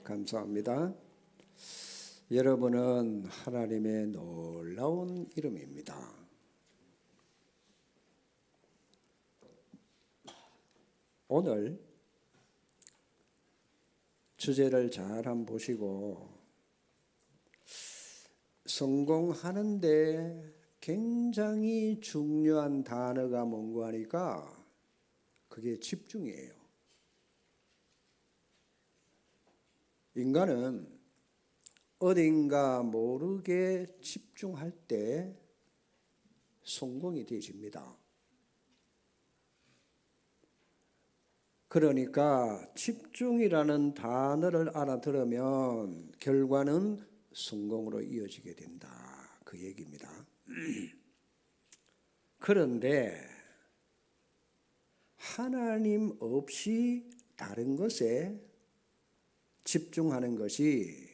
감사합니다. 여러분은 하나님의 놀라운 이름입니다. 오늘 주제를 잘 한번 보시고 성공하는데 굉장히 중요한 단어가 뭔가 하니까 그게 집중이에요. 인간은 어딘가 모르게 집중할 때 성공이 되어집니다. 그러니까 집중이라는 단어를 알아들으면 결과는 성공으로 이어지게 된다. 그 얘기입니다. 그런데 하나님 없이 다른 것에 집중하는 것이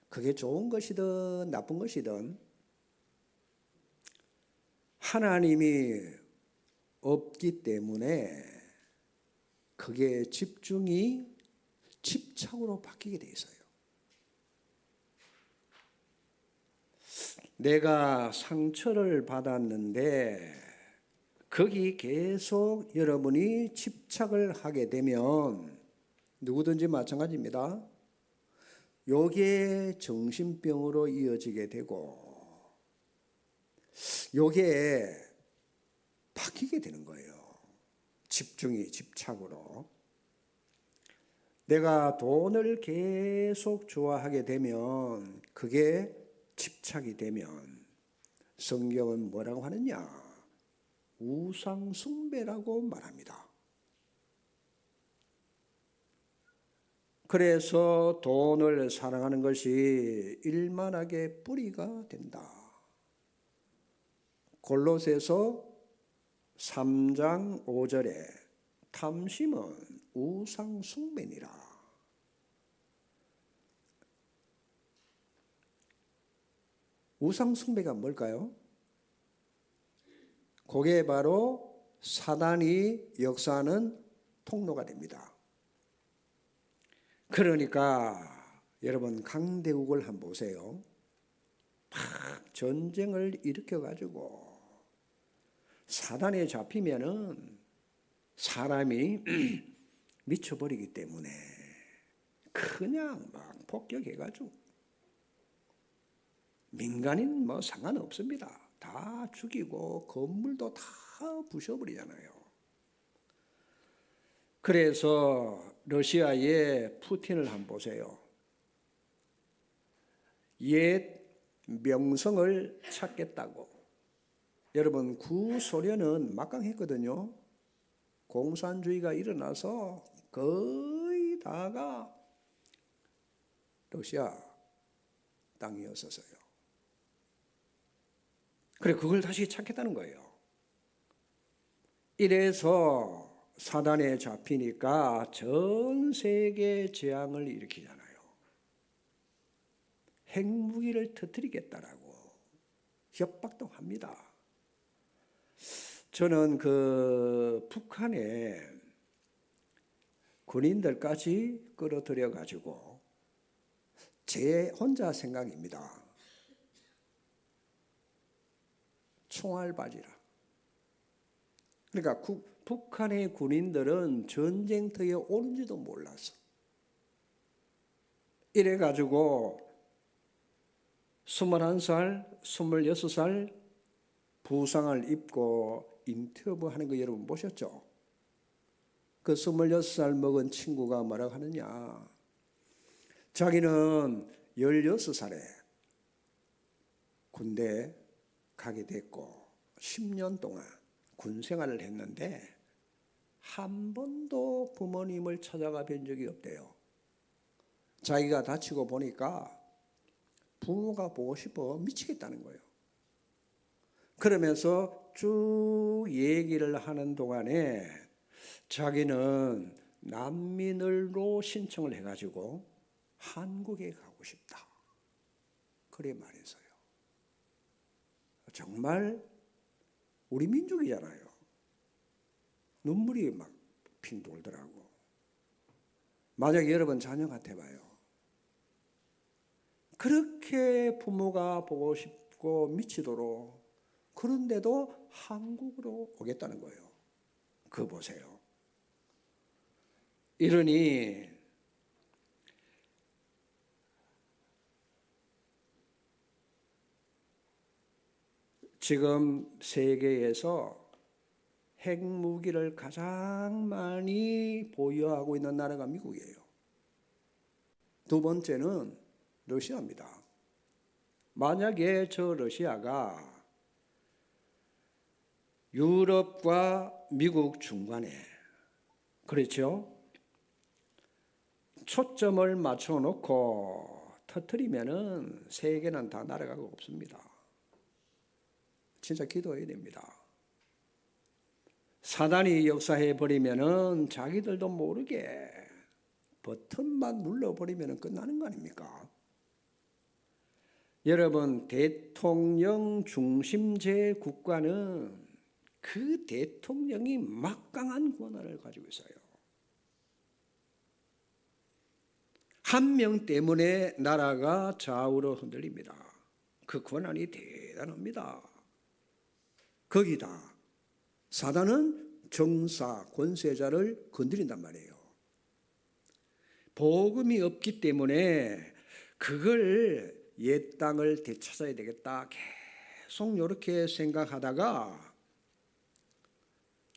그게 좋은 것이든 나쁜 것이든 하나님이 없기 때문에 그게 집중이 집착으로 바뀌게 돼 있어요. 내가 상처를 받았는데 거기 계속 여러분이 집착을 하게 되면 누구든지 마찬가지입니다. 요게 정신병으로 이어지게 되고 요게 바뀌게 되는 거예요. 집중이 집착으로. 내가 돈을 계속 좋아하게 되면 그게 집착이 되면 성경은 뭐라고 하느냐? 우상 숭배라고 말합니다. 그래서 돈을 사랑하는 것이 일만하게 뿌리가 된다. 골로새서 3장 5절에 탐심은 우상 숭배니라. 우상 숭배가 뭘까요? 그게 바로 사단이 역사하는 통로가 됩니다. 그러니까 여러분 강대국을 한번 보세요. 막 전쟁을 일으켜가지고 사단에 잡히면은 사람이 미쳐버리기 때문에 그냥 막 폭격해가지고 민간인 뭐 상관없습니다. 다 죽이고 건물도 다 부셔버리잖아요. 그래서 러시아의 푸틴을 한번 보세요. 옛 명성을 찾겠다고. 여러분 구소련은 막강했거든요. 공산주의가 일어나서 거의 다가 러시아 땅이었어요. 그래 그걸 다시 찾겠다는 거예요. 이래서 사단에 잡히니까 전 세계 재앙을 일으키잖아요. 핵무기를 터뜨리겠다라고 협박도 합니다. 저는 그 북한에 군인들까지 끌어들여 가지고 제 혼자 생각입니다. 총알바지라. 그러니까 북한의 군인들은 전쟁터에 오는지도 몰랐어. 이래가지고 21살, 26살 부상을 입고 인터뷰하는 거 여러분 보셨죠? 그 26살 먹은 친구가 뭐라고 하느냐? 자기는 16살에 군대 가게 됐고 10년 동안 군 생활을 했는데 한 번도 부모님을 찾아가 뵌 적이 없대요. 자기가 다치고 보니까 부모가 보고 싶어 미치겠다는 거예요. 그러면서 쭉 얘기를 하는 동안에 자기는 난민으로 신청을 해가지고 한국에 가고 싶다. 그래 말했어요. 정말 우리 민족이잖아요. 눈물이 막 핑 돌더라고. 만약 여러분 자녀 같아봐요. 그렇게 부모가 보고 싶고 미치도록, 그런데도 한국으로 오겠다는 거예요. 그거 보세요. 이러니 지금 세계에서 핵무기를 가장 많이 보유하고 있는 나라가 미국이에요. 두 번째는 러시아입니다. 만약에 저 러시아가 유럽과 미국 중간에, 그렇죠? 초점을 맞춰놓고 터뜨리면은 세계는 다 날아가고 없습니다. 진짜 기도해야 됩니다. 사단이 역사해 버리면은 자기들도 모르게 버튼만 눌러버리면 끝나는 거 아닙니까? 여러분, 대통령 중심제 국가는 그 대통령이 막강한 권한을 가지고 있어요. 한 명 때문에 나라가 좌우로 흔들립니다. 그 권한이 대단합니다. 거기다 사단은 정사, 권세자를 건드린단 말이에요. 복음이 없기 때문에 그걸 옛 땅을 되찾아야 되겠다 계속 이렇게 생각하다가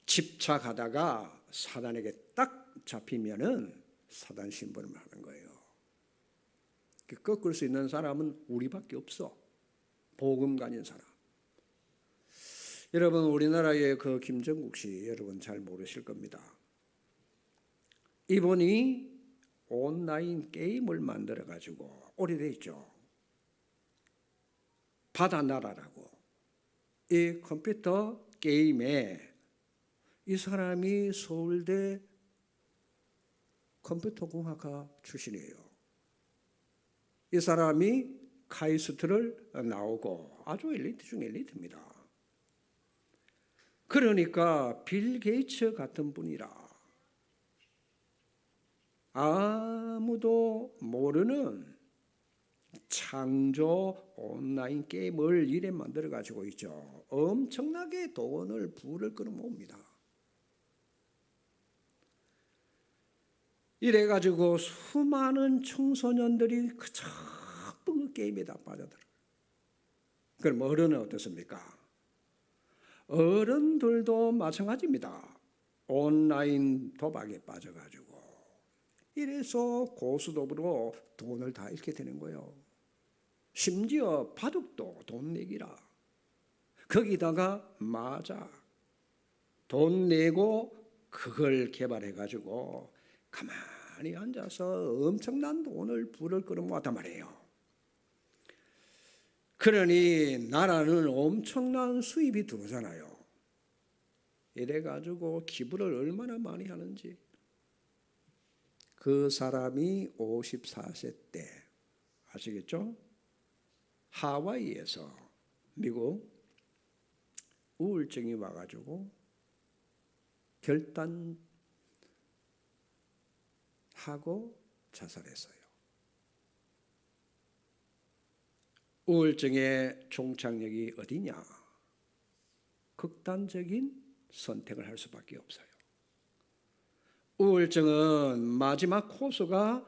집착하다가 사단에게 딱 잡히면은 사단 신분을 하는 거예요. 꺾을 수 있는 사람은 우리밖에 없어. 복음 가진 사람. 여러분, 우리나라의 그 김정국 씨 여러분 잘 모르실 겁니다. 이분이 온라인 게임을 만들어 가지고 오래됐죠. 바다나라라고. 이 컴퓨터 게임에 이 사람이 서울대 컴퓨터공학과 출신이에요. 이 사람이 카이스트를 나오고 아주 엘리트 중 엘리트입니다. 그러니까 빌 게이츠 같은 분이라 아무도 모르는 창조 온라인 게임을 이래 만들어 가지고 있죠. 엄청나게 돈을 부를 끌어모읍니다. 이래 가지고 수많은 청소년들이 전부 그 게임에 다 빠져들어요. 그럼 어른은 어떻습니까? 어른들도 마찬가지입니다. 온라인 도박에 빠져가지고 이래서 고스톱으로 돈을 다 잃게 되는 거예요. 심지어 바둑도 돈 내기라. 거기다가 맞아. 돈 내고 그걸 개발해가지고 가만히 앉아서 엄청난 돈을 부를 끌어모았단 말이에요. 그러니 나라는 엄청난 수입이 들어오잖아요. 이래가지고 기부를 얼마나 많이 하는지. 그 사람이 54세 때 아시겠죠? 하와이에서 미국 우울증이 와가지고 결단하고 자살했어요. 우울증의 종착역이 어디냐? 극단적인 선택을 할 수밖에 없어요. 우울증은 마지막 코스가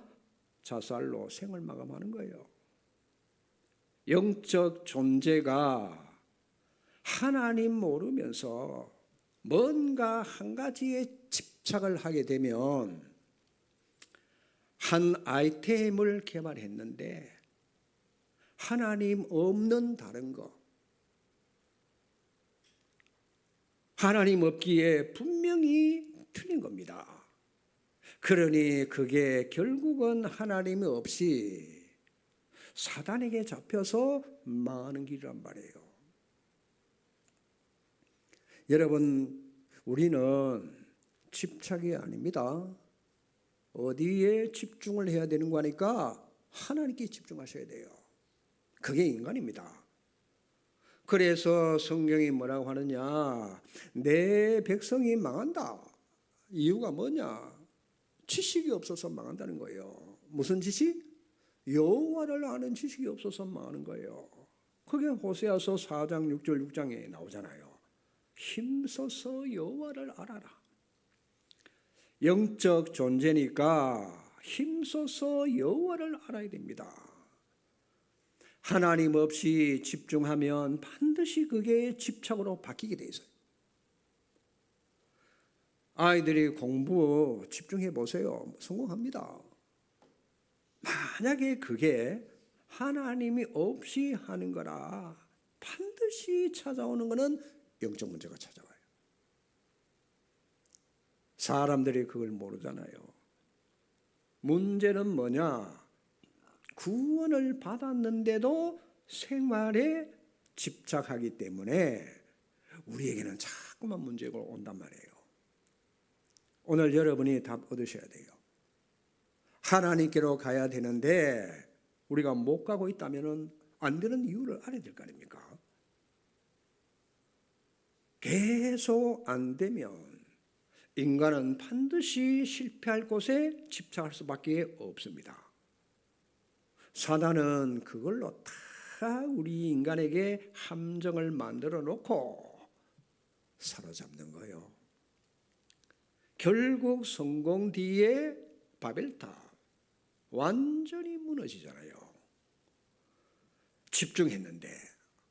자살로 생을 마감하는 거예요. 영적 존재가 하나님 모르면서 뭔가 한 가지에 집착을 하게 되면 한 아이템을 개발했는데 하나님 없는 다른 거, 하나님 없기에 분명히 틀린 겁니다. 그러니 그게 결국은 하나님이 없이 사단에게 잡혀서 망하는 길이란 말이에요. 여러분, 우리는 집착이 아닙니다. 어디에 집중을 해야 되는 거니까 하나님께 집중하셔야 돼요. 그게 인간입니다. 그래서 성경이 뭐라고 하느냐? 내 백성이 망한다. 이유가 뭐냐? 지식이 없어서 망한다는 거예요. 무슨 지식? 여호와를 아는 지식이 없어서 망하는 거예요. 그게 호세아서 4장 6절 6장에 나오잖아요. 힘써서 여호와를 알아라. 영적 존재니까 힘써서 여호와를 알아야 됩니다. 하나님 없이 집중하면 반드시 그게 집착으로 바뀌게 돼 있어요. 아이들이 공부 집중해 보세요. 성공합니다. 만약에 그게 하나님이 없이 하는 거라 반드시 찾아오는 것은 영적 문제가 찾아와요. 사람들이 그걸 모르잖아요. 문제는 뭐냐? 구원을 받았는데도 생활에 집착하기 때문에 우리에게는 자꾸만 문제가 온단 말이에요. 오늘 여러분이 답 얻으셔야 돼요. 하나님께로 가야 되는데 우리가 못 가고 있다면 안 되는 이유를 알아야 될 거 아닙니까? 계속 안 되면 인간은 반드시 실패할 곳에 집착할 수밖에 없습니다. 사단은 그걸로 다 우리 인간에게 함정을 만들어 놓고 사로잡는 거예요. 결국 성공 뒤에 바벨탑 완전히 무너지잖아요. 집중했는데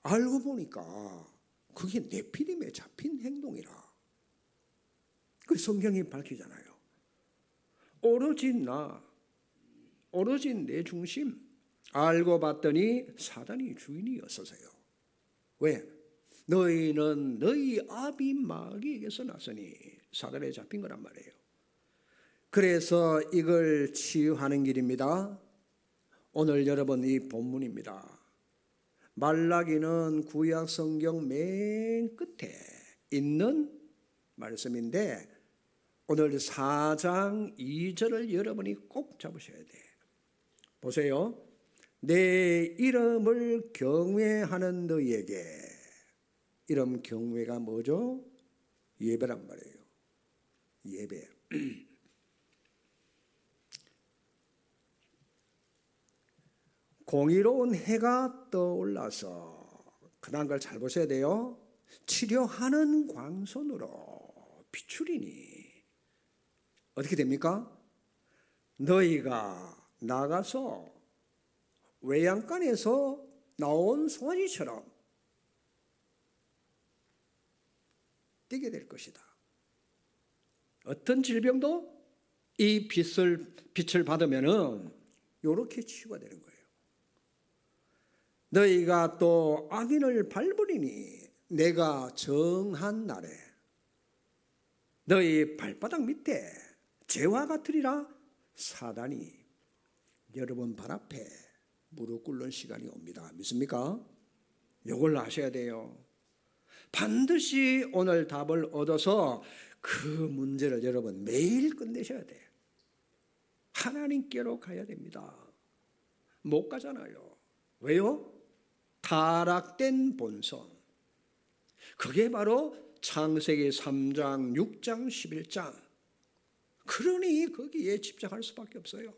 알고 보니까 그게 네피림에 잡힌 행동이라. 그 성경이 밝히잖아요. 오로지 나, 오로지 내 중심. 알고 봤더니 사단이 주인이었어서요. 왜? 너희는 너희 아비 마귀에게서 났으니 사단에 잡힌 거란 말이에요. 그래서 이걸 치유하는 길입니다. 오늘 여러분 이 본문입니다. 말라기는 구약 성경 맨 끝에 있는 말씀인데 오늘 4장 2절을 여러분이 꼭 잡으셔야 돼요. 보세요. 내 이름을 경외하는 너희에게. 이름 경외가 뭐죠? 예배란 말이에요. 예배. 공의로운 해가 떠올라서 그다음 걸 잘 보셔야 돼요. 치료하는 광선으로 비추리니 어떻게 됩니까? 너희가 나가서 외양간에서 나온 송아지처럼 뛰게 될 것이다. 어떤 질병도 이 빛을 받으면은 이렇게 치유가 되는 거예요. 너희가 또 악인을 밟으리니 내가 정한 날에 너희 발바닥 밑에 재와 같으리라. 사단이 여러분 발 앞에 무릎 꿇는 시간이 옵니다. 믿습니까? 이걸 아셔야 돼요. 반드시 오늘 답을 얻어서 그 문제를 여러분 매일 끝내셔야 돼요. 하나님께로 가야 됩니다. 못 가잖아요. 왜요? 타락된 본성. 그게 바로 창세기 3장, 6장, 11장. 그러니 거기에 집착할 수밖에 없어요.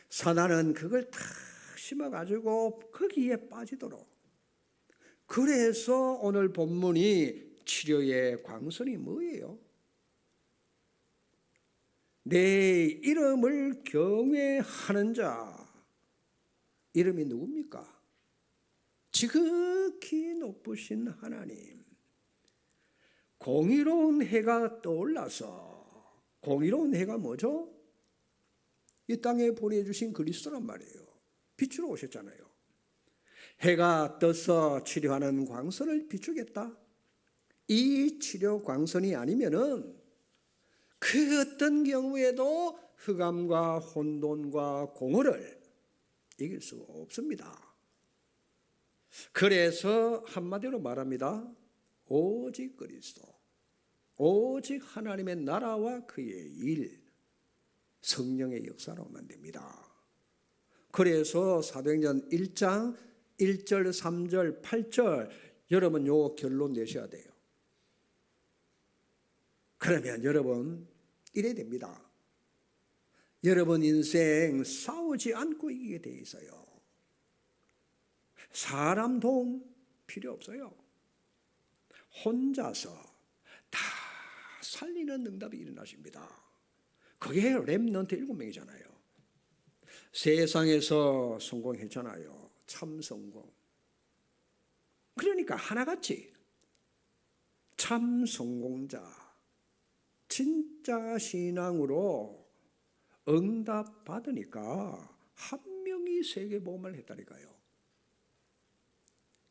사단은 그걸 다 심어가지고 거기에 빠지도록. 그래서 오늘 본문이 치료의 광선이 뭐예요? 내 이름을 경외하는 자. 이름이 누굽니까? 지극히 높으신 하나님. 공의로운 해가 떠올라서, 공의로운 해가 뭐죠? 이 땅에 보내주신 그리스도란 말이에요. 빛으로 오셨잖아요. 해가 떠서 치료하는 광선을 비추겠다. 이 치료 광선이 아니면은 그 어떤 경우에도 흑암과 혼돈과 공허를 이길 수 없습니다. 그래서 한마디로 말합니다. 오직 그리스도, 오직 하나님의 나라와 그의 일, 성령의 역사로만 됩니다. 그래서 사도행전 1장 1절, 3절, 8절 여러분 요 결론 내셔야 돼요. 그러면 여러분 이래 됩니다. 여러분 인생 싸우지 않고 이기게 돼 있어요. 사람 도움 필요 없어요. 혼자서 다 살리는 응답이 일어나십니다. 그게 렘넌트 7명이잖아요. 세상에서 성공했잖아요. 참 성공. 그러니까 하나같이 참 성공자, 진짜 신앙으로 응답 받으니까 한 명이 세계복음을 했다니까요.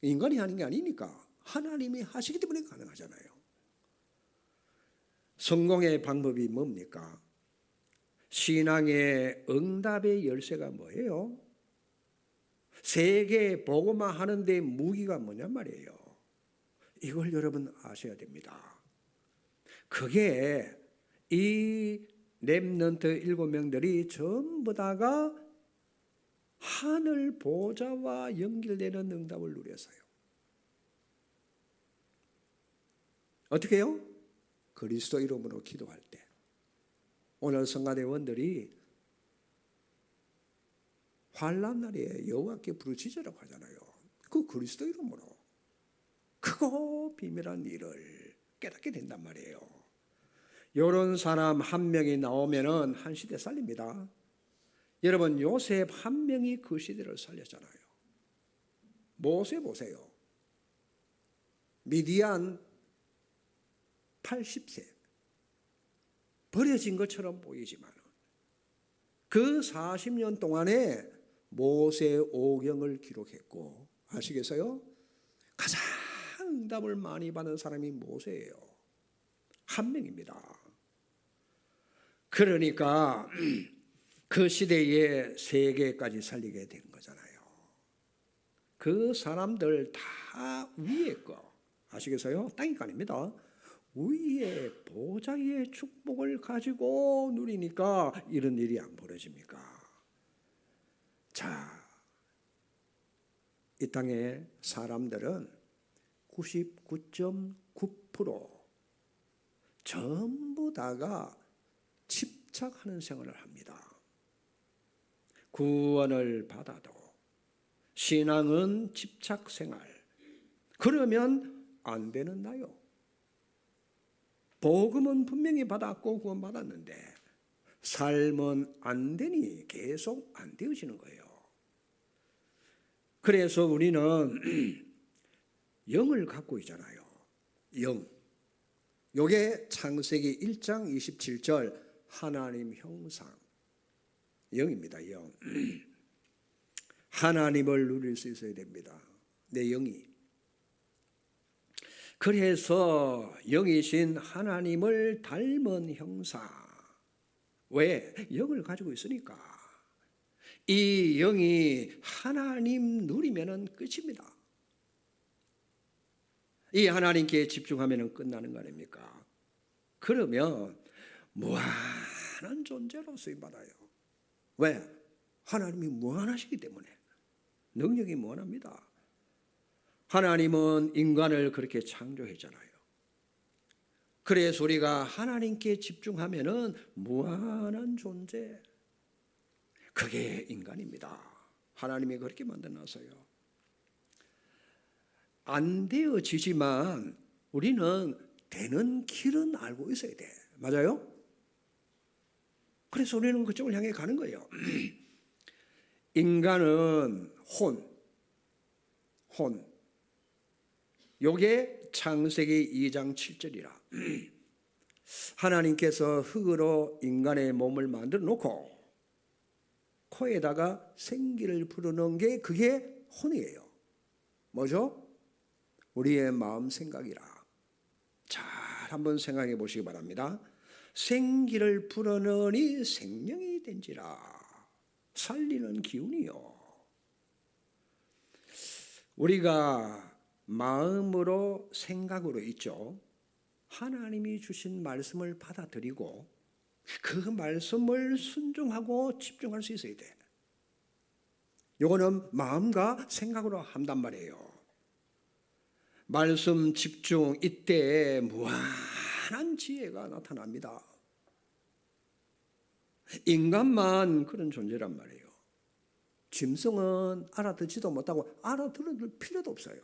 인간이 하는 게 아니니까 하나님이 하시기 때문에 가능하잖아요. 성공의 방법이 뭡니까? 신앙의 응답의 열쇠가 뭐예요? 세계 복음화 하는데 무기가 뭐냔 말이에요. 이걸 여러분 아셔야 됩니다. 그게 이 렘넌트 7명들이 전부 다가 하늘 보좌와 연결되는 응답을 누렸어요. 어떻게 해요? 그리스도 이름으로 기도할 때. 오늘 성가대원들이 환난 날에 여호와께 부르짖으라고 하잖아요. 그 그리스도 이름으로 크고 비밀한 일을 깨닫게 된단 말이에요. 이런 사람 한 명이 나오면은 한 시대 살립니다. 여러분 요셉 한 명이 그 시대를 살렸잖아요. 모세 보세요. 미디안 80세 버려진 것처럼 보이지만 그 40년 동안에 모세 오경을 기록했고 아시겠어요? 가장 응답을 많이 받은 사람이 모세예요. 한 명입니다. 그러니까 그 시대에 세계까지 살리게 된 거잖아요. 그 사람들 다 위에 거 아시겠어요? 땅이 아닙니다. 위에 보좌의 축복을 가지고 누리니까 이런 일이 안 벌어집니까? 자, 이 땅의 사람들은 99.9% 전부 다가 집착하는 생활을 합니다. 구원을 받아도 신앙은 집착 생활. 그러면 안 되는 나요. 복음은 분명히 받았고 구원 받았는데 삶은 안 되니 계속 안 되어지는 거예요. 그래서 우리는 영을 갖고 있잖아요. 영. 요게 창세기 1장 27절 하나님 형상. 영입니다. 영. 하나님을 누릴 수 있어야 됩니다. 내 영이. 그래서 영이신 하나님을 닮은 형상. 왜? 영을 가지고 있으니까. 이 영이 하나님 누리면은 끝입니다. 이 하나님께 집중하면은 끝나는 거 아닙니까? 그러면 무한한 존재로 쓰임받아요. 왜? 하나님이 무한하시기 때문에. 능력이 무한합니다. 하나님은 인간을 그렇게 창조했잖아요. 그래서 우리가 하나님께 집중하면은 무한한 존재. 그게 인간입니다. 하나님이 그렇게 만들어놨어요. 안 되어지지만 우리는 되는 길은 알고 있어야 돼. 맞아요? 그래서 우리는 그쪽을 향해 가는 거예요. 인간은 혼. 요게 창세기 2장 7절이라. 하나님께서 흙으로 인간의 몸을 만들어 놓고 코에다가 생기를 불어넣은 게 그게 혼이에요. 뭐죠? 우리의 마음 생각이라. 잘 한번 생각해 보시기 바랍니다. 생기를 불어넣으니 생명이 된지라. 살리는 기운이요. 우리가 마음으로 생각으로 있죠. 하나님이 주신 말씀을 받아들이고 그 말씀을 순종하고 집중할 수 있어야 돼. 요거는 마음과 생각으로 한단 말이에요. 말씀 집중 이때 무한한 지혜가 나타납니다. 인간만 그런 존재란 말이에요. 짐승은 알아듣지도 못하고 알아들을 필요도 없어요.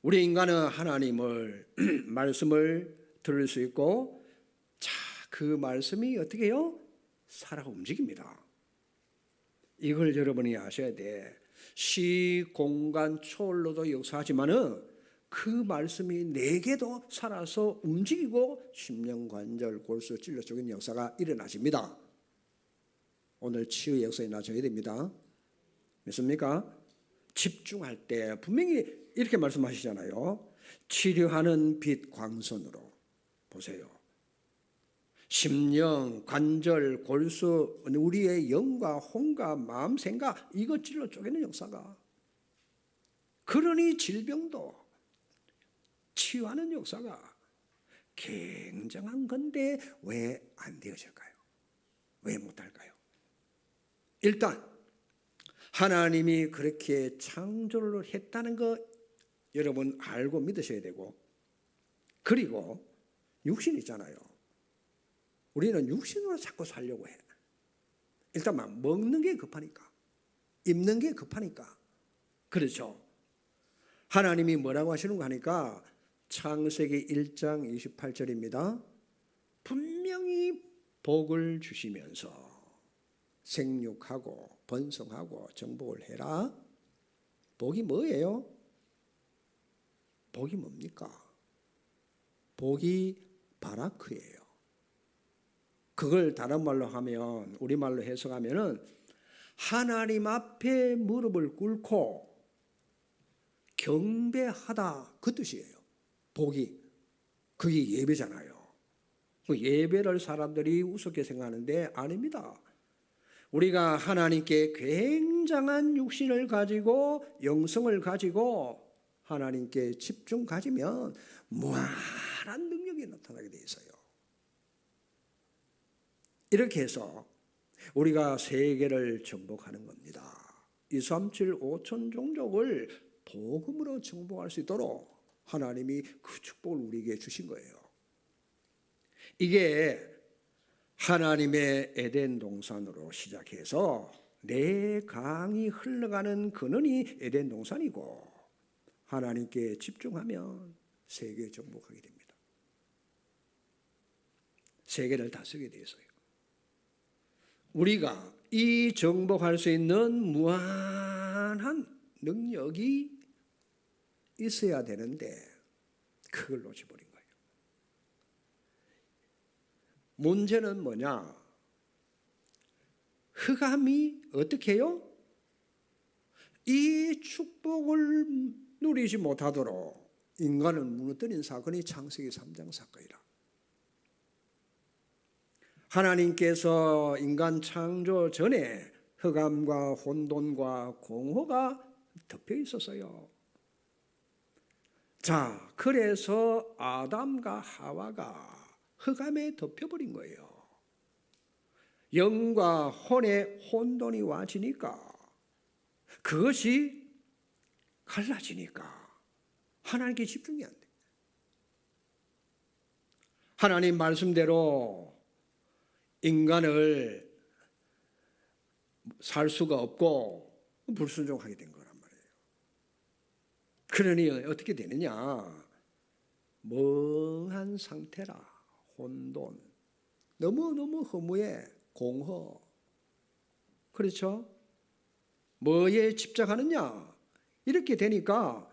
우리 인간은 하나님을 말씀을 들을 수 있고, 자, 그 말씀이 어떻게 해요? 살아 움직입니다. 이걸 여러분이 아셔야 돼. 시, 공간, 초월로도 역사하지만은 그 말씀이 내게도 살아서 움직이고 심령, 관절, 골수, 찔러 쪼개는 역사가 일어나십니다. 오늘 치유의 역사에 나셔야 됩니다. 믿습니까? 집중할 때 분명히 이렇게 말씀하시잖아요. 치료하는 빛 광선으로 보세요. 심령, 관절, 골수, 우리의 영과 혼과 마음, 생각, 이것 찔러 쪼개는 역사가, 그러니 질병도 치유하는 역사가 굉장한 건데 왜 안 되어질까요? 왜 못할까요? 일단 하나님이 그렇게 창조를 했다는 거 여러분 알고 믿으셔야 되고, 그리고 육신 있잖아요. 우리는 육신으로 자꾸 살려고 해. 일단 막 먹는 게 급하니까, 입는 게 급하니까. 그렇죠? 하나님이 뭐라고 하시는가 하니까 창세기 1장 28절입니다. 분명히 복을 주시면서 생육하고 번성하고 정복을 해라. 복이 뭐예요? 복이 뭡니까? 복이 바라크예요. 그걸 다른 말로 하면, 우리말로 해석하면은 하나님 앞에 무릎을 꿇고 경배하다, 그 뜻이에요. 복이. 그게 예배잖아요. 그 예배를 사람들이 우습게 생각하는데 아닙니다. 우리가 하나님께 굉장한 육신을 가지고 영성을 가지고 하나님께 집중 가지면 무한한 능력이 나타나게 돼 있어요. 이렇게 해서 우리가 세계를 정복하는 겁니다. 237 5천 종족을 복음으로 정복할 수 있도록 하나님이 그 축복을 우리에게 주신 거예요. 이게 하나님의 에덴 동산으로 시작해서 네 강이 흘러가는 근원이 에덴 동산이고, 하나님께 집중하면 세계 정복하게 됩니다. 세계를 다스리게 되어서요. 우리가 이 정복할 수 있는 무한한 능력이 있어야 되는데 그걸 놓쳐버린 거예요. 문제는 뭐냐? 흑암이 어떻게 해요? 이 축복을 누리지 못하도록 인간을 무너뜨린 사건이 창세기 3장 사건이라. 하나님께서 인간 창조 전에 흑암과 혼돈과 공허가 덮여 있었어요. 자, 그래서 아담과 하와가 흑암에 덮여버린 거예요. 영과 혼의 혼돈이 와지니까, 그것이 갈라지니까 하나님께 집중이 안 돼. 하나님 말씀대로 인간을 살 수가 없고 불순종하게 된 거란 말이에요. 그러니 어떻게 되느냐? 멍한 상태라, 혼돈, 너무너무 허무해, 공허. 그렇죠? 뭐에 집착하느냐? 이렇게 되니까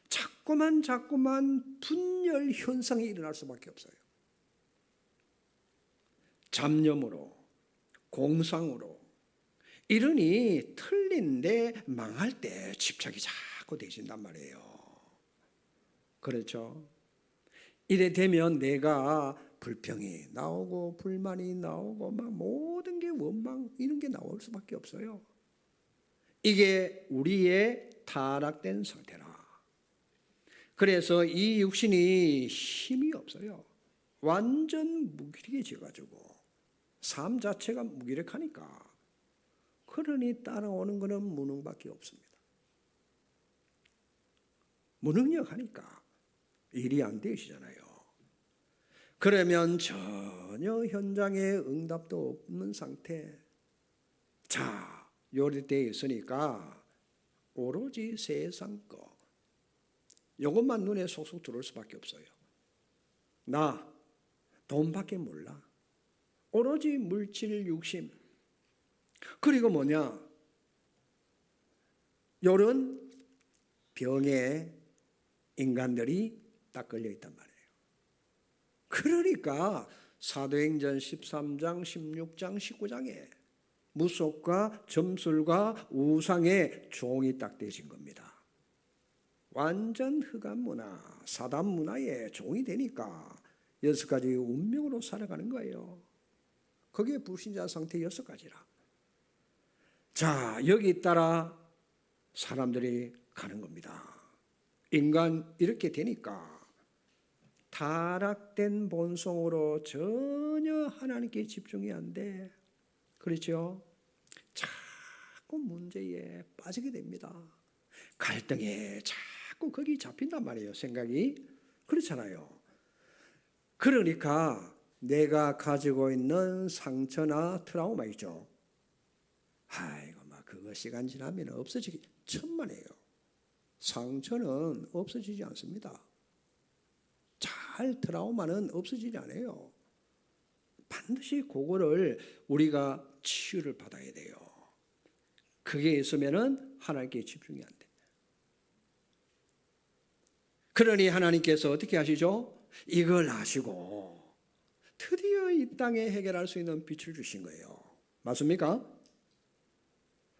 자꾸만 분열 현상이 일어날 수밖에 없어요. 잡념으로, 공상으로. 이러니 틀린데 망할 때 집착이 자꾸 되신단 말이에요. 그렇죠? 이래 되면 내가 불평이 나오고 불만이 나오고 막 모든 게 원망, 이런 게 나올 수밖에 없어요. 이게 우리의 타락된 상태라. 그래서 이 육신이 힘이 없어요. 완전 무기력해져가지고 삶 자체가 무기력하니까, 그러니 따라오는 것은 무능밖에 없습니다. 무능력하니까 일이 안 되시잖아요. 그러면 전혀 현장에 응답도 없는 상태. 자, 요리되어 있으니까 오로지 세상 거. 이것만 눈에 속속 들어올 수밖에 없어요. 나 돈밖에 몰라. 오로지 물질 육심. 그리고 뭐냐? 요런 병에 인간들이 딱 걸려 있단 말이에요. 그러니까 사도행전 13장, 16장, 19장에 무속과 점술과 우상의 종이 딱 되신 겁니다. 완전 흑암 문화, 사단 문화의 종이 되니까 6가지 운명으로 살아가는 거예요. 그게 불신자 상태 6가지라. 자, 여기 따라 사람들이 가는 겁니다. 인간 이렇게 되니까 타락된 본성으로 전혀 하나님께 집중이 안 돼. 그렇죠? 자꾸 문제에 빠지게 됩니다. 갈등에 자꾸 거기 잡힌단 말이에요. 생각이. 그렇잖아요. 그러니까 내가 가지고 있는 상처나 트라우마 있죠. 아이고, 막 그거 시간 지나면 없어지기 천만에요. 상처는 없어지지 않습니다. 트라우마는 없어지지 않아요. 반드시 그거를 우리가 치유를 받아야 돼요. 그게 있으면은 하나님께 집중이 안 돼. 그러니 하나님께서 어떻게 하시죠? 이걸 아시고 드디어 이 땅에 해결할 수 있는 빛을 주신 거예요. 맞습니까?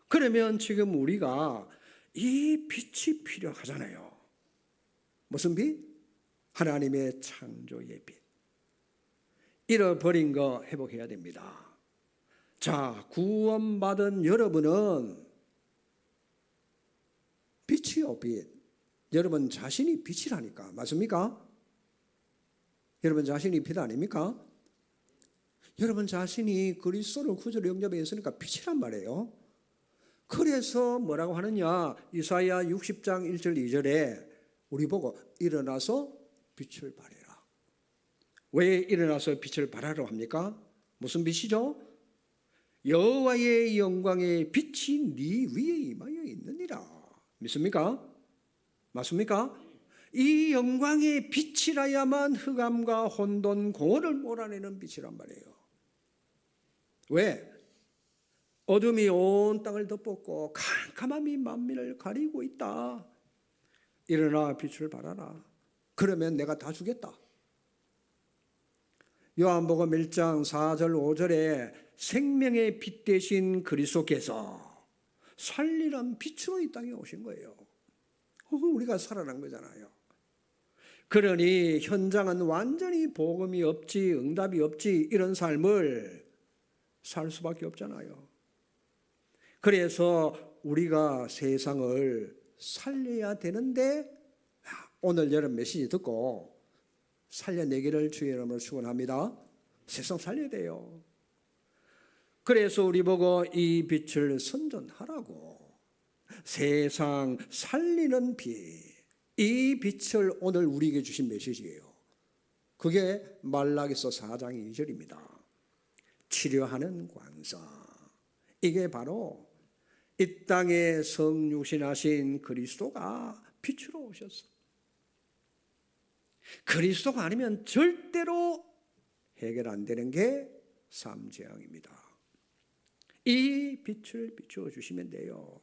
그러면 지금 우리가 이 빛이 필요하잖아요. 무슨 빛? 하나님의 창조의 빛. 잃어버린 거 회복해야 됩니다. 자, 구원받은 여러분은 빛이요, 빛. 여러분 자신이 빛이라니까. 맞습니까? 여러분 자신이 빛 아닙니까? 여러분 자신이 그리스도를 구주로 영접해 있으니까 빛이란 말이에요. 그래서 뭐라고 하느냐? 이사야 60장 1절 2절에 우리 보고 일어나서 빛을 발해라. 왜 일어나서 빛을 발하라고 합니까? 무슨 빛이죠? 여호와의 영광의 빛이 네 위에 임하여 있느니라. 믿습니까? 맞습니까? 이 영광의 빛이라야만 흑암과 혼돈, 공허를 몰아내는 빛이란 말이에요. 왜? 어둠이 온 땅을 덮었고 캄캄함이 만민을 가리고 있다. 일어나 빛을 발하라. 그러면 내가 다 주겠다. 요한복음 1장 4절 5절에 생명의 빛 되신 그리스도께서 살리는 빛으로 이 땅에 오신 거예요. 우리가 살아난 거잖아요. 그러니 현장은 완전히 복음이 없지, 응답이 없지, 이런 삶을 살 수밖에 없잖아요. 그래서 우리가 세상을 살려야 되는데 오늘 여러분 메시지 듣고 살려내기를 주의 이름으로 축원합니다. 세상 살려야 돼요. 그래서 우리 보고 이 빛을 선전하라고. 세상 살리는 빛. 이 빛을 오늘 우리에게 주신 메시지예요. 그게 말라기서 4장 2절입니다. 치료하는 광사. 이게 바로 이 땅에 성육신하신 그리스도가 빛으로 오셨어. 그리스도가 아니면 절대로 해결 안 되는 게 삼재앙입니다. 이 빛을 비추어 주시면 돼요.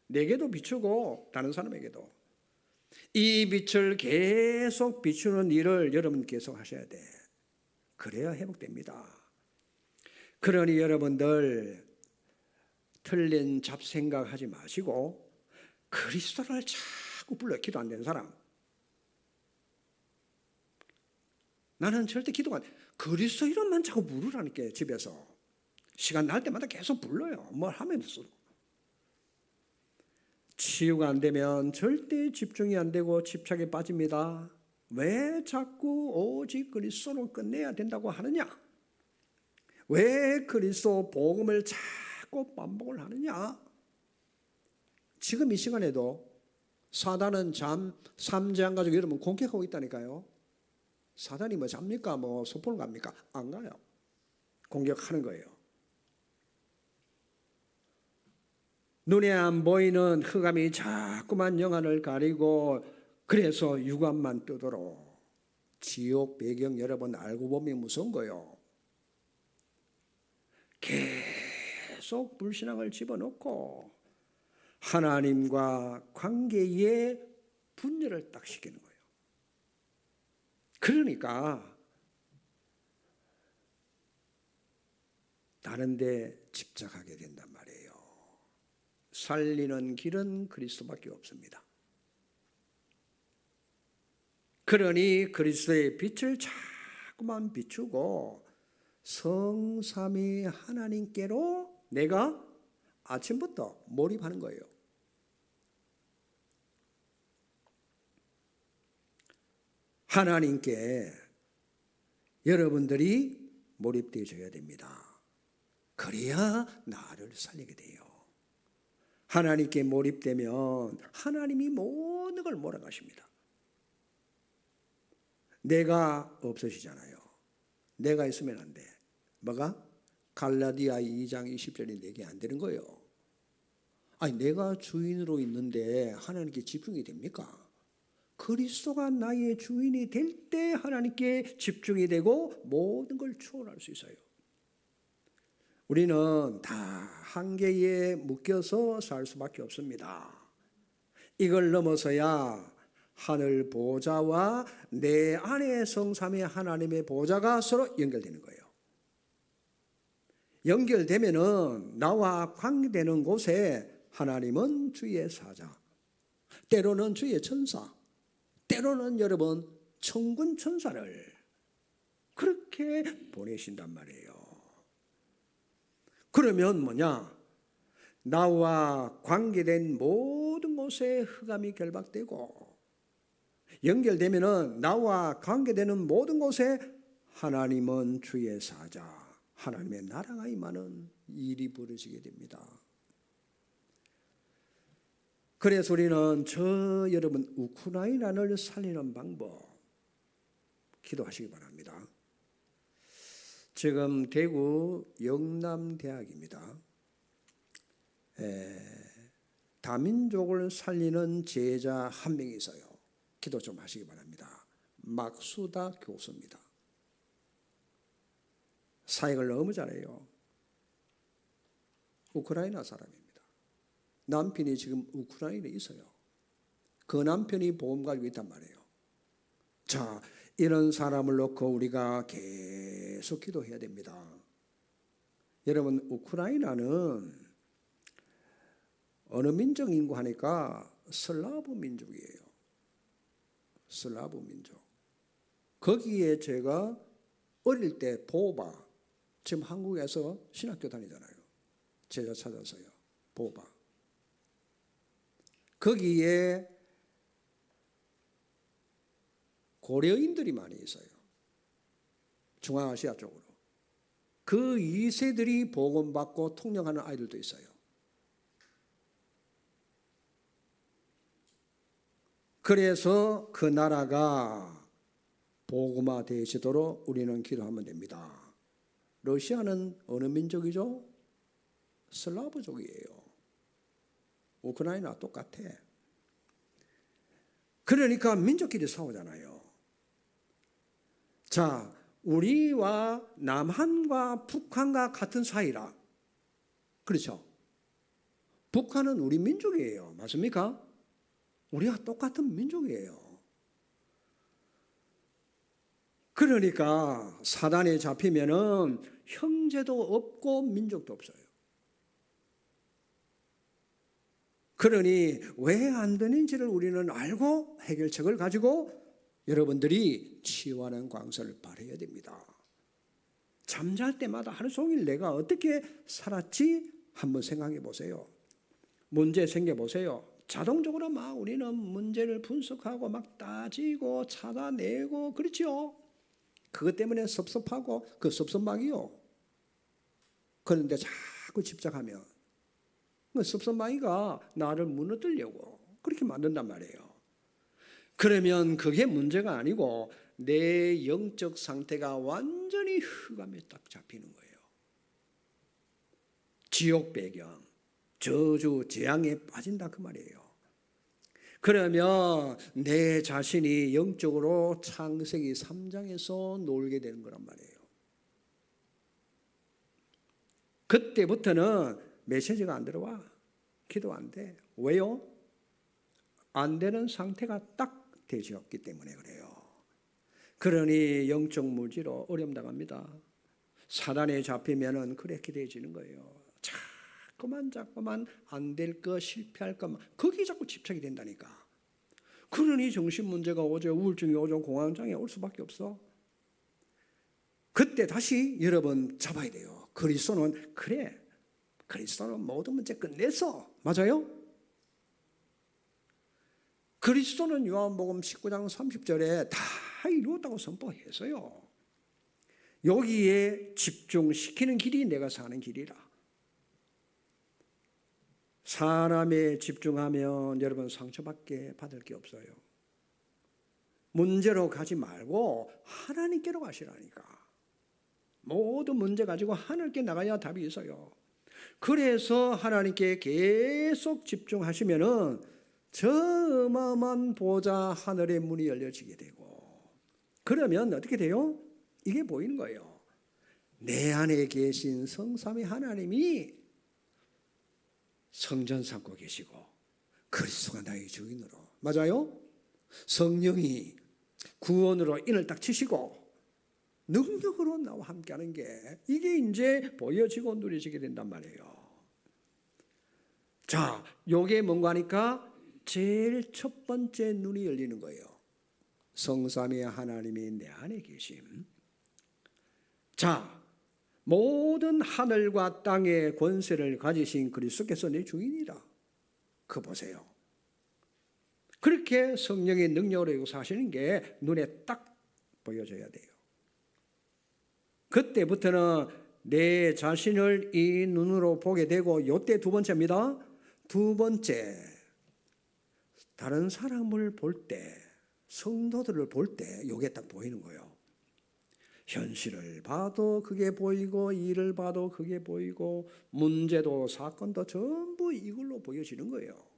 내게도 비추고 다른 사람에게도. 이 빛을 계속 비추는 일을 여러분 계속 하셔야 돼. 그래야 회복됩니다. 그러니 여러분들 틀린 잡생각하지 마시고 그리스도를 자꾸 불러. 기도 안 되는 사람. 나는 절대 기도가 안 돼. 그리스도 이름만 자꾸 부르라니까. 집에서 시간 날 때마다 계속 불러요. 뭘 하면서. 치유가 안 되면 절대 집중이 안 되고 집착에 빠집니다. 왜 자꾸 오직 그리스도로 끝내야 된다고 하느냐? 왜 그리스도 복음을 자꾸 반복을 하느냐? 지금 이 시간에도 사단은 삼재앙 가지고 여러분 공격하고 있다니까요. 사단이 뭐 잡니까? 뭐 소포를 갑니까? 안 가요. 공격하는 거예요. 눈에 안 보이는 흑암이 자꾸만 영안을 가리고 그래서 육안만 뜨도록 지옥 배경 여러분 알고 보면 무서운 거예요. 계속 불신앙을 집어넣고 하나님과 관계에 분열을 딱 시키는 거예요. 그러니까 다른 데 집착하게 된단 말이에요. 살리는 길은 그리스도밖에 없습니다. 그러니 그리스도의 빛을 자꾸만 비추고 성삼위 하나님께로 내가 아침부터 몰입하는 거예요. 하나님께 여러분들이 몰입되어져야 됩니다. 그래야 나를 살리게 돼요. 하나님께 몰입되면 하나님이 모든 걸 몰아가십니다. 내가 없으시잖아요. 내가 있으면 안 돼. 뭐가? 갈라디아 2장 20절이 내게 안 되는 거예요. 아니 내가 주인으로 있는데 하나님께 집중이 됩니까? 그리스도가 나의 주인이 될 때 하나님께 집중이 되고 모든 걸 초월할 수 있어요. 우리는 다 한계에 묶여서 살 수밖에 없습니다. 이걸 넘어서야 하늘 보좌와 내 안에 성삼위 하나님의 보좌가 서로 연결되는 거예요. 연결되면은 나와 관계되는 곳에 하나님은 주의 사자, 때로는 주의 천사, 때로는 여러분 천군 천사를 그렇게 보내신단 말이에요. 그러면 뭐냐? 나와 관계된 모든 곳에 흑암이 결박되고 연결되면은 나와 관계되는 모든 곳에 하나님은 주의 사자, 하나님의 나라가 임하는 일이 벌어지게 됩니다. 그래서 우리는 여러분 우크라이나를 살리는 방법 기도하시기 바랍니다. 지금 대구 영남대학입니다. 다민족을 살리는 제자 한 명이 있어요. 기도 좀 하시기 바랍니다. 막수다 교수입니다. 사역을 너무 잘해요. 우크라이나 사람입니다. 남편이 지금 우크라이나에 있어요. 그 남편이 보험 가지고 있단 말이에요. 자, 이런 사람을 놓고 우리가 계속 기도해야 됩니다. 여러분, 우크라이나는 어느 민족인고 하니까 슬라브 민족이에요. 슬라브 민족. 거기에 제가 어릴 때 보바, 지금 한국에서 신학교 다니잖아요. 제자 찾아서요. 보바. 거기에 고려인들이 많이 있어요. 중앙아시아 쪽으로. 그 2세들이 복음받고 통역하는 아이들도 있어요. 그래서 그 나라가 복음화 되시도록 우리는 기도하면 됩니다. 러시아는 어느 민족이죠? 슬라브족이에요. 우크라이나 똑같아. 그러니까 민족끼리 싸우잖아요. 자, 우리와 남한과 북한과 같은 사이라. 그렇죠? 북한은 우리 민족이에요. 맞습니까? 우리가 똑같은 민족이에요. 그러니까 사단에 잡히면은 형제도 없고 민족도 없어요. 그러니 왜 안 되는지를 우리는 알고 해결책을 가지고 여러분들이 치유하는 광선을 발해야 됩니다. 잠잘 때마다 하루 종일 내가 어떻게 살았지? 한번 생각해 보세요. 문제 생겨 보세요. 자동적으로 막 우리는 문제를 분석하고 막 따지고 찾아내고 그렇죠? 그것 때문에 섭섭하고 그 섭섭망이요. 그런데 자꾸 집착하면 그 섭섭망이가 나를 무너뜨리려고 그렇게 만든단 말이에요. 그러면 그게 문제가 아니고 내 영적 상태가 완전히 흑암에 딱 잡히는 거예요. 지옥 배경, 저주, 재앙에 빠진다 그 말이에요. 그러면 내 자신이 영적으로 창세기 3장에서 놀게 되는 거란 말이에요. 그때부터는 메시지가 안 들어와. 기도 안 돼. 왜요? 안 되는 상태가 딱 되셨기 때문에 그래요. 그러니 영적 무지로 어려움 당합니다. 사단에 잡히면은 그렇게 되어지는 거예요. 자꾸만 안 될 거, 실패할 것만 거기 자꾸 집착이 된다니까. 그러니 정신 문제가 오죠. 우울증이 오죠. 공황장애 올 수밖에 없어. 그때 다시 여러분 잡아야 돼요. 그리스도는 그래. 그리스도는 모든 문제 끝냈어. 맞아요? 그리스도는 요한복음 19장 30절에 다 이루었다고 선포했어요. 여기에 집중시키는 길이 내가 사는 길이라. 사람에 집중하면 여러분 상처밖에 받을 게 없어요. 문제로 가지 말고 하나님께로 가시라니까. 모든 문제 가지고 하나님께 나가야 답이 있어요. 그래서 하나님께 계속 집중하시면은 저 어마어마한 보좌 하늘의 문이 열려지게 되고, 그러면 어떻게 돼요? 이게 보이는 거예요. 내 안에 계신 성삼위 하나님이 성전 삼고 계시고 그리스도가 나의 주인으로, 맞아요? 성령이 구원으로 인을 딱 치시고 능력으로 나와 함께하는 게 이게 이제 보여지고 누려지게 된단 말이에요. 자, 요게 뭔가 하니까 제일 첫 번째 눈이 열리는 거예요. 성삼위 하나님이 내 안에 계심. 자, 모든 하늘과 땅의 권세를 가지신 그리스도께서 내 주인이라. 그거 보세요. 그렇게 성령의 능력으로 역사하시는 게 눈에 딱 보여져야 돼요. 그때부터는 내 자신을 이 눈으로 보게 되고, 요때 두 번째입니다. 두 번째, 다른 사람을 볼 때, 성도들을 볼 때 요게 딱 보이는 거예요. 현실을 봐도 그게 보이고, 일을 봐도 그게 보이고, 문제도 사건도 전부 이걸로 보여지는 거예요.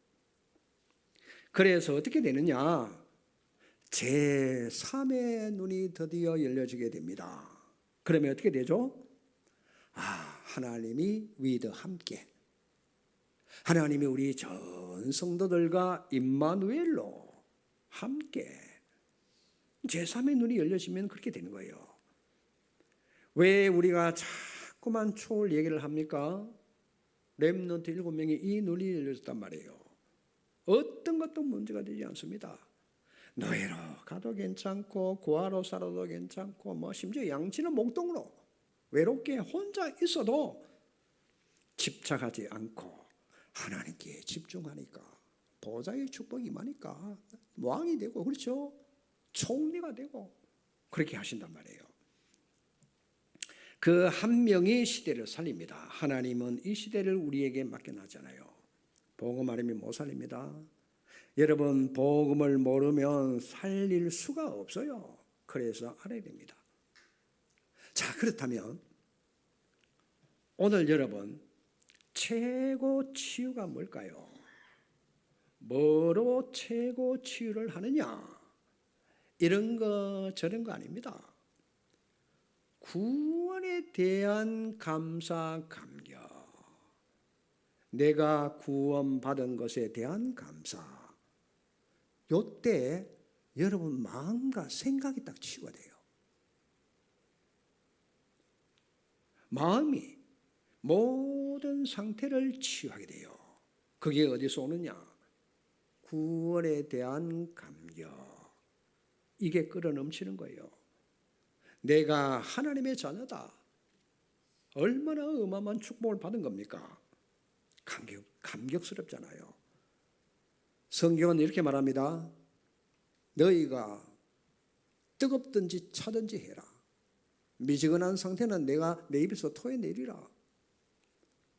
그래서 어떻게 되느냐? 제3의 눈이 드디어 열려지게 됩니다. 그러면 어떻게 되죠? 하나님이 위드 함께, 하나님이 우리 전 성도들과 임마누엘로 함께, 제3의 눈이 열려지면 그렇게 되는 거예요. 왜 우리가 자꾸만 초월 얘기를 합니까? 렘넌트 7명이 이 눈이 열려졌단 말이에요. 어떤 것도 문제가 되지 않습니다. 노예로 가도 괜찮고 고아로 살아도 괜찮고 심지어 양치는 목동으로 외롭게 혼자 있어도 집착하지 않고 하나님께 집중하니까 보좌의 축복이 임하니까 왕이 되고, 그렇죠? 총리가 되고 그렇게 하신단 말이에요. 그 한 명이 시대를 살립니다. 하나님은 이 시대를 우리에게 맡겨놨잖아요. 복음 아니면 못 살립니다. 여러분, 복음을 모르면 살릴 수가 없어요. 그래서 알아야 됩니다. 자, 그렇다면 오늘 여러분, 최고 치유가 뭘까요? 뭐로 최고 치유를 하느냐? 이런 거 저런 거 아닙니다. 구원에 대한 감사, 감격, 내가 구원받은 것에 대한 감사, 요때 여러분 마음과 생각이 딱 치유가 돼요. 마음이 모든 상태를 치유하게 돼요. 그게 어디서 오느냐? 구원에 대한 감격, 이게 끌어넘치는 거예요. 내가 하나님의 자녀다. 얼마나 어마어마한 축복을 받은 겁니까? 감격스럽잖아요. 성경은 이렇게 말합니다. 너희가 뜨겁든지 차든지 해라. 미지근한 상태는 내가 내 입에서 토해내리라.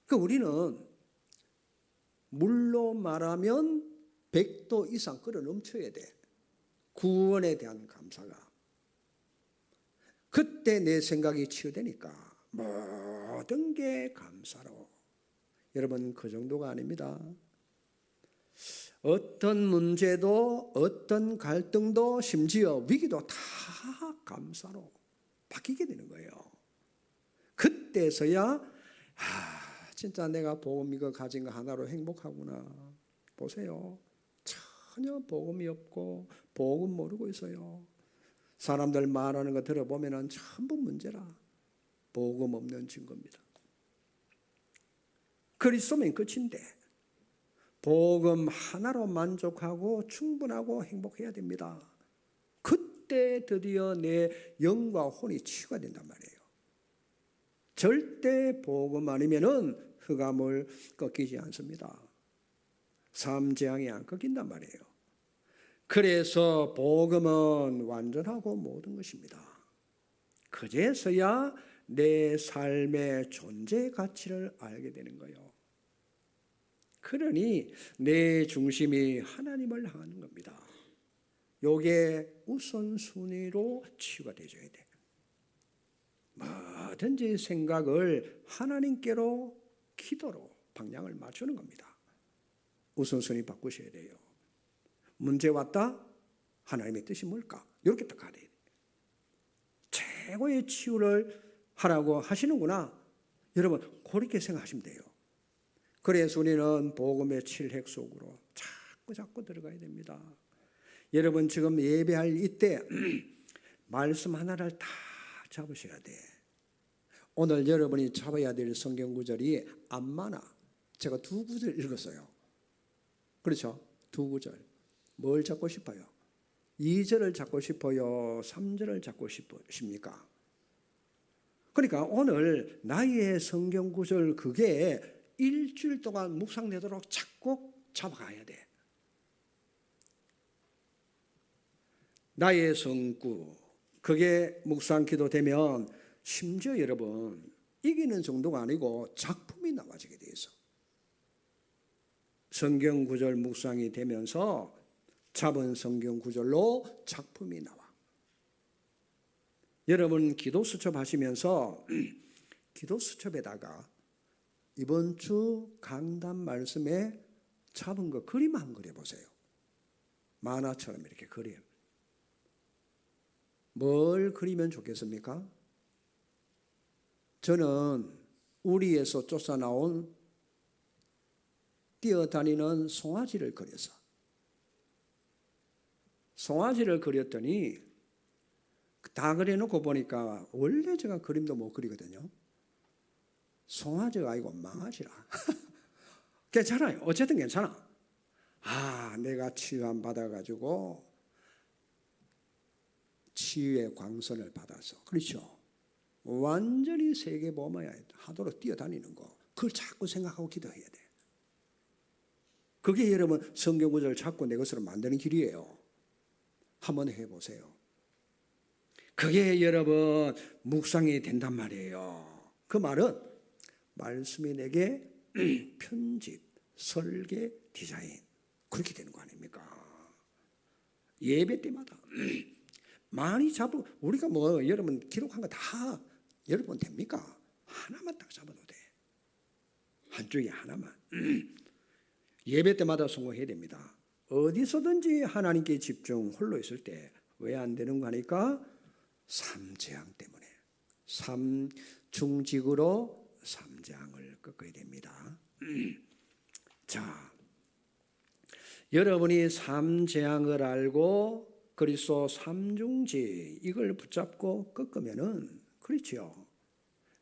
그러니까 우리는 물로 말하면 100도 이상 끌어 넘쳐야 돼. 구원에 대한 감사가. 그때 내 생각이 치유되니까 모든 게 감사로. 여러분, 그 정도가 아닙니다. 어떤 문제도 어떤 갈등도 심지어 위기도 다 감사로 바뀌게 되는 거예요. 그때서야 진짜 내가 복음 이거 가진 거 하나로 행복하구나. 보세요. 전혀 복음이 없고 복음 모르고 있어요. 사람들 말하는 거 들어보면 전부 문제라. 복음 없는 증거입니다. 그리스도면 끝인데 복음 하나로 만족하고 충분하고 행복해야 됩니다. 그때 드디어 내 영과 혼이 치유가 된단 말이에요. 절대 복음 아니면은 흑암을 꺾이지 않습니다. 삼재앙이 안 꺾인단 말이에요. 그래서 복음은 완전하고 모든 것입니다. 그제서야 내 삶의 존재 가치를 알게 되는 거예요. 그러니 내 중심이 하나님을 향하는 겁니다. 요게 우선순위로 치유가 되어야 돼. 뭐든지 생각을 하나님께로 기도로 방향을 맞추는 겁니다. 우선순위 바꾸셔야 돼요. 문제 왔다? 하나님의 뜻이 뭘까? 이렇게 딱 가야 돼요. 최고의 치유를 하라고 하시는구나. 여러분, 그렇게 생각하시면 돼요. 그래서 우리는 복음의 칠핵 속으로 자꾸 들어가야 됩니다. 여러분, 지금 예배할 이때 말씀 하나를 다 잡으셔야 돼. 오늘 여러분이 잡아야 될 성경 구절이 안 많아. 제가 2구절 읽었어요. 그렇죠? 2구절. 뭘 잡고 싶어요? 2절을 잡고 싶어요? 3절을 잡고 싶습니까? 그러니까 오늘 나의 성경 구절 그게 일주일 동안 묵상되도록 자꾸 잡아가야 돼. 나의 성구 그게 묵상 기도되면 심지어 여러분 이기는 정도가 아니고 작품이 나와지게 돼 있어. 성경 구절 묵상이 되면서 잡은 성경 구절로 작품이 나와. 여러분 기도 수첩 하시면서 기도 수첩에다가 이번 주 강단 말씀에 잡은 거 그림 한 그려 보세요. 만화처럼 이렇게 그려. 뭘 그리면 좋겠습니까? 저는 우리에서 쫓아나온 뛰어다니는 송아지를 그려서 송아지를 그렸더니 다 그려놓고 보니까 원래 제가 그림도 못 그리거든요. 송아지가 아니고 망아지라. 괜찮아요. 어쨌든 괜찮아. 내가 치유함 받아가지고 치유의 광선을 받아서 그렇죠. 완전히 세계보험해야 하도록 뛰어다니는 거. 그걸 자꾸 생각하고 기도해야 돼. 그게 여러분 성경 구절을 자꾸 내 것으로 만드는 길이에요. 한번 해보세요. 그게 여러분 묵상이 된단 말이에요. 그 말은 말씀이 내게 편집, 설계, 디자인 그렇게 되는 거 아닙니까? 예배 때마다 많이 잡고 우리가 뭐 여러분 기록한 거 다 여러분 됩니까? 하나만 딱 잡아도 돼. 한쪽에 하나만. 예배 때마다 성공해야 됩니다. 어디서든지 하나님께 집중 홀로 있을 때 왜 안 되는 거 하니까 삼재앙 때문에. 삼중직으로 삼재앙을 꺾어야 됩니다. 자, 여러분이 삼재앙을 알고 그리스도 삼중직 이걸 붙잡고 꺾으면은 그렇죠.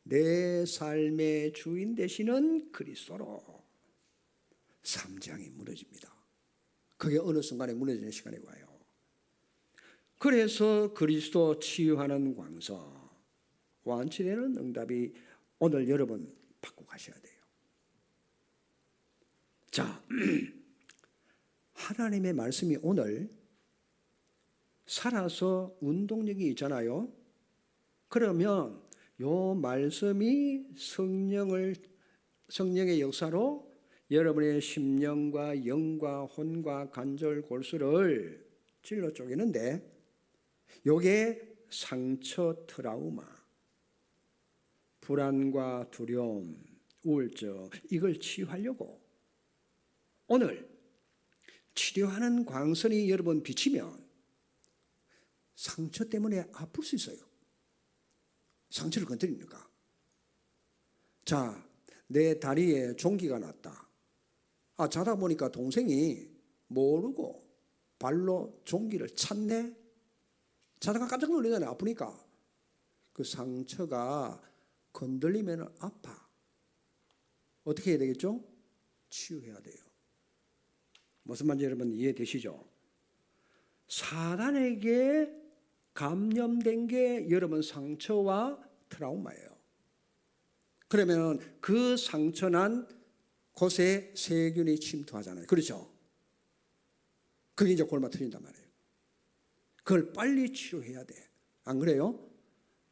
내 삶의 주인 되시는 그리스도로 삼재앙이 무너집니다. 그게 어느 순간에 무너지는 시간이 와요. 그래서 그리스도 치유하는 광서 완치되는 응답이 오늘 여러분 받고 가셔야 돼요. 자, 하나님의 말씀이 오늘 살아서 운동력이 있잖아요. 그러면 요 말씀이 성령의 역사로 여러분의 심령과 영과 혼과 관절 골수를 찔러 쪼개는데 요게 상처 트라우마, 불안과 두려움, 우울증, 이걸 치유하려고 오늘 치료하는 광선이 여러분 비치면 상처 때문에 아플 수 있어요. 상처를 건드리니까. 자, 내 다리에 종기가 났다. 자다 보니까 동생이 모르고 발로 종기를 찼네. 자다가 깜짝 놀라잖아요. 아프니까. 그 상처가 건들리면 아파. 어떻게 해야 되겠죠? 치유해야 돼요. 무슨 말인지 여러분 이해되시죠? 사단에게 감염된 게 여러분 상처와 트라우마예요. 그러면 그 상처난 곳에 세균이 침투하잖아요. 그렇죠? 그게 이제 골마 터진단 말이에요. 그걸 빨리 치료해야 돼. 안 그래요?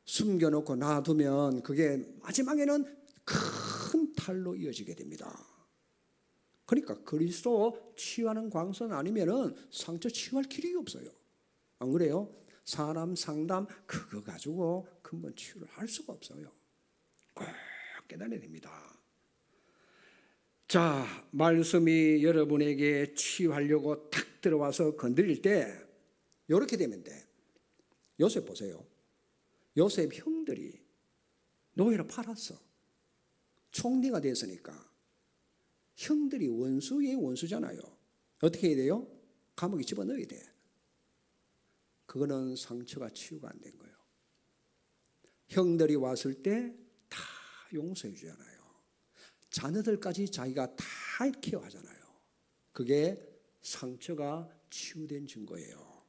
숨겨놓고 놔두면 그게 마지막에는 큰 탈로 이어지게 됩니다. 그러니까 그리스도 치유하는 광선 아니면은 상처 치유할 길이 없어요. 안 그래요? 사람 상담 그거 가지고 근본 치유를 할 수가 없어요. 꼭 깨달아야 됩니다. 자, 말씀이 여러분에게 치유하려고 탁 들어와서 건드릴 때 이렇게 되면 돼. 요셉 보세요. 요셉 형들이 노예로 팔았어. 총리가 됐으니까. 형들이 원수의 원수잖아요. 어떻게 해야 돼요? 감옥에 집어넣어야 돼. 그거는 상처가 치유가 안 된 거예요. 형들이 왔을 때 다 용서해 주잖아요. 자녀들까지 자기가 다 케어하잖아요. 그게 상처가 치유된 증거예요.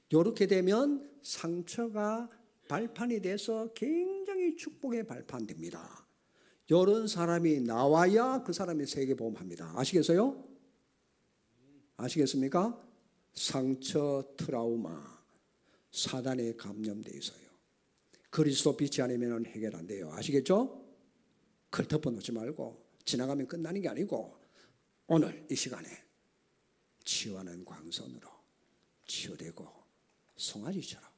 이렇게 되면 상처가 발판이 돼서 굉장히 축복의 발판됩니다. 이런 사람이 나와야 그 사람이 세계보험합니다. 아시겠어요? 아시겠습니까? 상처, 트라우마, 사단에 감염되어 있어요. 그리스도 빛이 아니면 해결 안 돼요. 아시겠죠? 그걸 덮어놓지 말고 지나가면 끝나는 게 아니고 오늘 이 시간에 치유하는 광선으로 치유되고 송아지처럼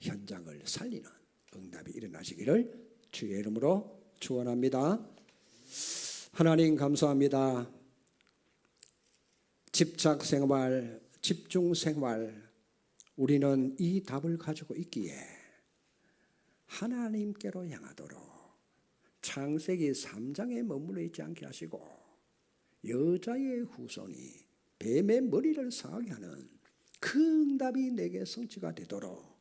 현장을 살리는 응답이 일어나시기를 주의 이름으로 축원합니다. 하나님 감사합니다. 집착 생활, 집중 생활, 우리는 이 답을 가지고 있기에 하나님께로 향하도록 창세기 3장에 머물러 있지 않게 하시고 여자의 후손이 뱀의 머리를 상하게 하는 그 응답이 내게 성취가 되도록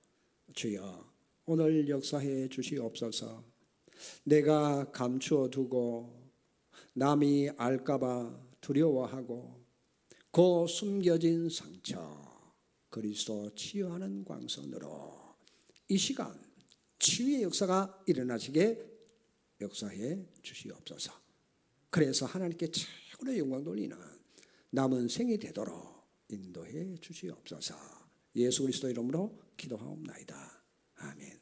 주여 오늘 역사해 주시옵소서. 내가 감추어 두고 남이 알까봐 두려워하고 그 숨겨진 상처 그리스도 치유하는 광선으로 이 시간 치유의 역사가 일어나시게 역사해 주시옵소서. 그래서 하나님께 최고의 영광 돌리는 남은 생이 되도록 인도해 주시옵소서. 예수 그리스도 이름으로 기도하옵나이다. 아멘.